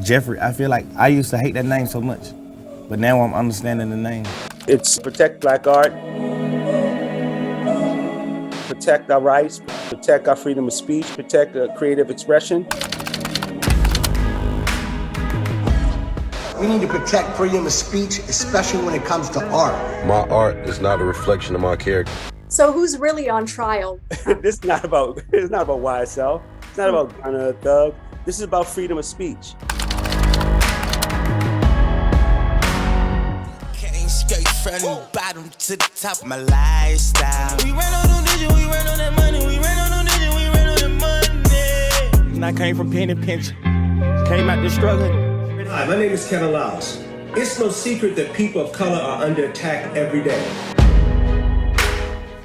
Jeffery, I feel like I used to hate that name so much, but now I'm understanding the name. It's protect black art, protect our rights, protect our freedom of speech, protect creative expression. We need to protect freedom of speech, especially when it comes to art. My art is not a reflection of my character. So who's really on trial? This is not about YSL. It's not about Gunna, Thug. This is about freedom of speech. Came straight from the bottom to the top of my lifestyle. We ran on them digits, we ran on that money. We ran on them digits, we ran on that money. And I came from penny pinch, came out there struggling. Hi, my name is Kevin Laos. It's no secret that people of color are under attack every day.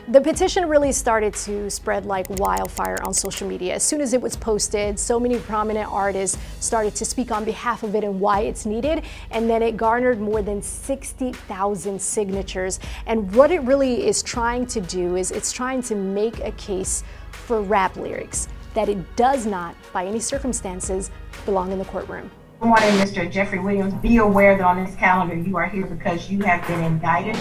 The petition really started to spread like wildfire on social media. As soon as it was posted, so many prominent artists started to speak on behalf of it and why it's needed. And then it garnered more than 60,000 signatures. And what it really is trying to do is it's trying to make a case for rap lyrics, that it does not, by any circumstances, belong in the courtroom. Good morning, Mr. Jeffery Williams. Be aware that on this calendar you are here because you have been indicted.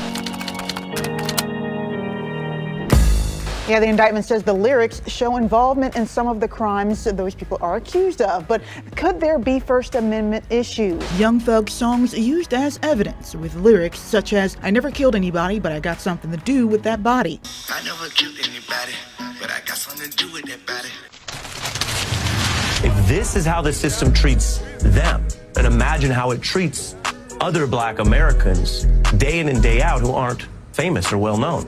Yeah, the indictment says the lyrics show involvement in some of the crimes those people are accused of. But could there be First Amendment issues? Young Thug songs used as evidence with lyrics such as, I never killed anybody, but I got something to do with that body. I never killed anybody, but I got something to do with that body. If this is how the system treats them, and imagine how it treats other Black Americans day in and day out who aren't famous or well known.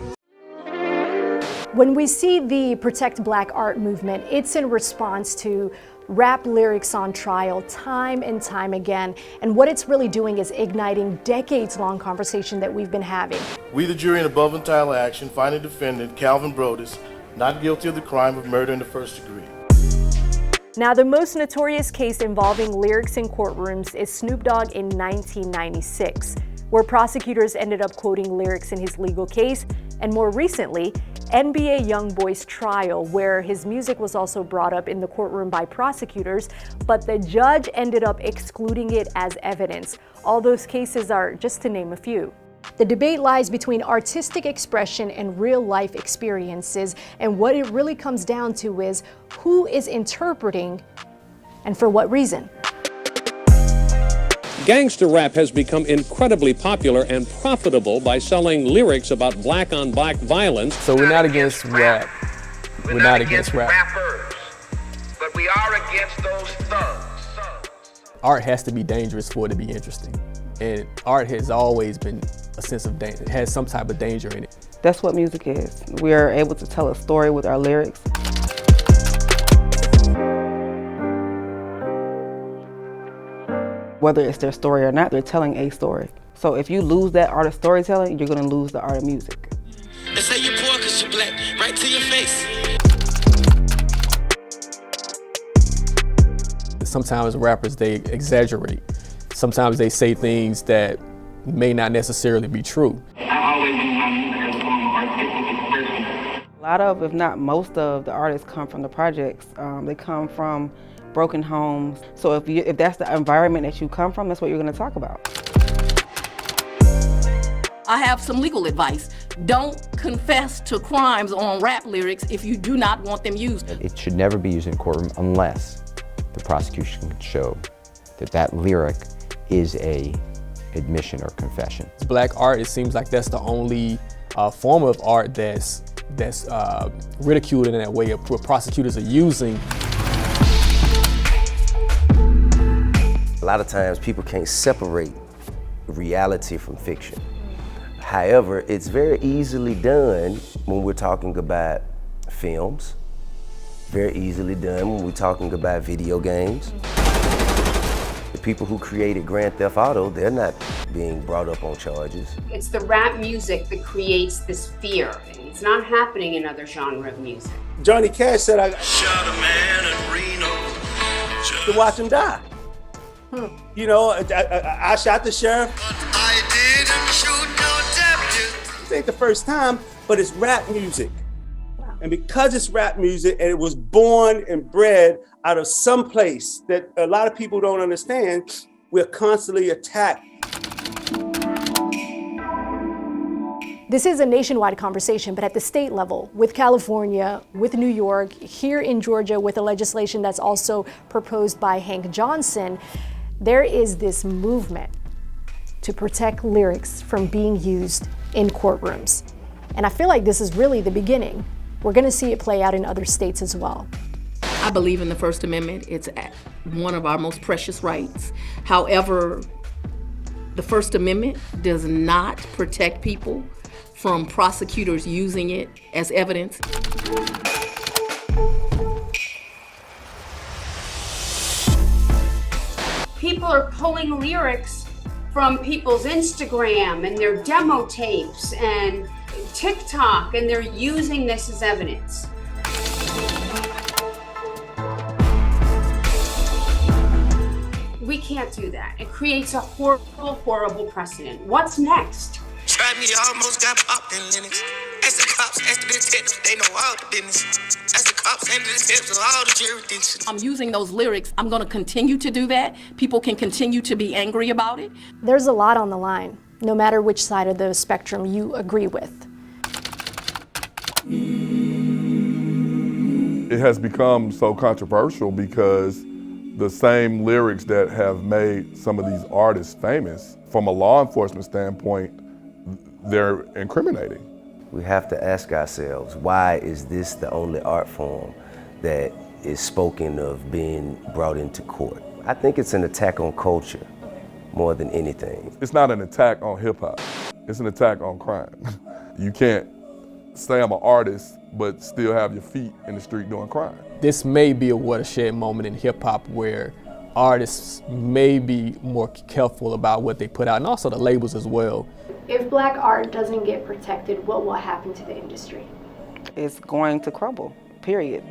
When we see the Protect Black Art movement, it's in response to rap lyrics on trial time and time again. And what it's really doing is igniting decades-long conversation that we've been having. We, the jury in above entitled action, find the defendant, Calvin Brodus, not guilty of the crime of murder in the first degree. Now, the most notorious case involving lyrics in courtrooms is Snoop Dogg in 1996, where prosecutors ended up quoting lyrics in his legal case, and more recently, NBA YoungBoy's trial, where his music was also brought up in the courtroom by prosecutors, but the judge ended up excluding it as evidence. All those cases are just to name a few. The debate lies between artistic expression and real-life experiences, and what it really comes down to is who is interpreting and for what reason. Gangster rap has become incredibly popular and profitable by selling lyrics about black-on-black violence. So we're not against rap. We're not against rappers, but we are against those thugs. Art has to be dangerous for it to be interesting. And art has always been a sense of danger. It has some type of danger in it. That's what music is. We are able to tell a story with our lyrics. Whether it's their story or not, they're telling a story. So if you lose that art of storytelling, you're gonna lose the art of music. They say you're poor because you're black, right to your face. Sometimes rappers, they exaggerate. Sometimes they say things that may not necessarily be true. A lot of, if not most of, the artists come from the projects. They come from broken homes. So if that's the environment that you come from, that's what you're going to talk about. I have some legal advice. Don't confess to crimes on rap lyrics if you do not want them used. It should never be used in courtroom unless the prosecution can show that that lyric is a admission or confession. Black art, it seems like that's the only form of art that's ridiculed in that way, where prosecutors are using. A lot of times people can't separate reality from fiction. However, it's very easily done when we're talking about films, very easily done when we're talking about video games. The people who created Grand Theft Auto, they're not being brought up on charges. It's the rap music that creates this fear. It's not happening in other genre of music. Johnny Cash said, I shot a man in Reno to watch him die. You know, I shot the sheriff. I didn't shoot no deputy. This ain't the first time, but it's rap music. Wow. And because it's rap music and it was born and bred out of some place that a lot of people don't understand, we're constantly attacked. This is a nationwide conversation, but at the state level, with California, with New York, here in Georgia, with a legislation that's also proposed by Hank Johnson, there is this movement to protect lyrics from being used in courtrooms. And I feel like this is really the beginning. We're going to see it play out in other states as well. I believe in the First Amendment. It's one of our most precious rights. However, the First Amendment does not protect people from prosecutors using it as evidence. People are pulling lyrics from people's Instagram and their demo tapes and TikTok, and they're using this as evidence. We can't do that. It creates a horrible, horrible precedent. What's next? Try me, almost got popped in Linux. Ask the cops, ask the detectives, they know all the business. Ask the cops and the detectives of all the jurisdictions. I'm using those lyrics. I'm going to continue to do that. People can continue to be angry about it. There's a lot on the line, no matter which side of the spectrum you agree with. It has become so controversial because the same lyrics that have made some of these artists famous, from a law enforcement standpoint, they're incriminating. We have to ask ourselves, why is this the only art form that is spoken of being brought into court? I think it's an attack on culture more than anything. It's not an attack on hip hop, it's an attack on crime. You can't say I'm an artist, but still have your feet in the street doing crime. This may be a watershed moment in hip hop where artists may be more careful about what they put out, and also the labels as well. If Black art doesn't get protected, what will happen to the industry? It's going to crumble, period.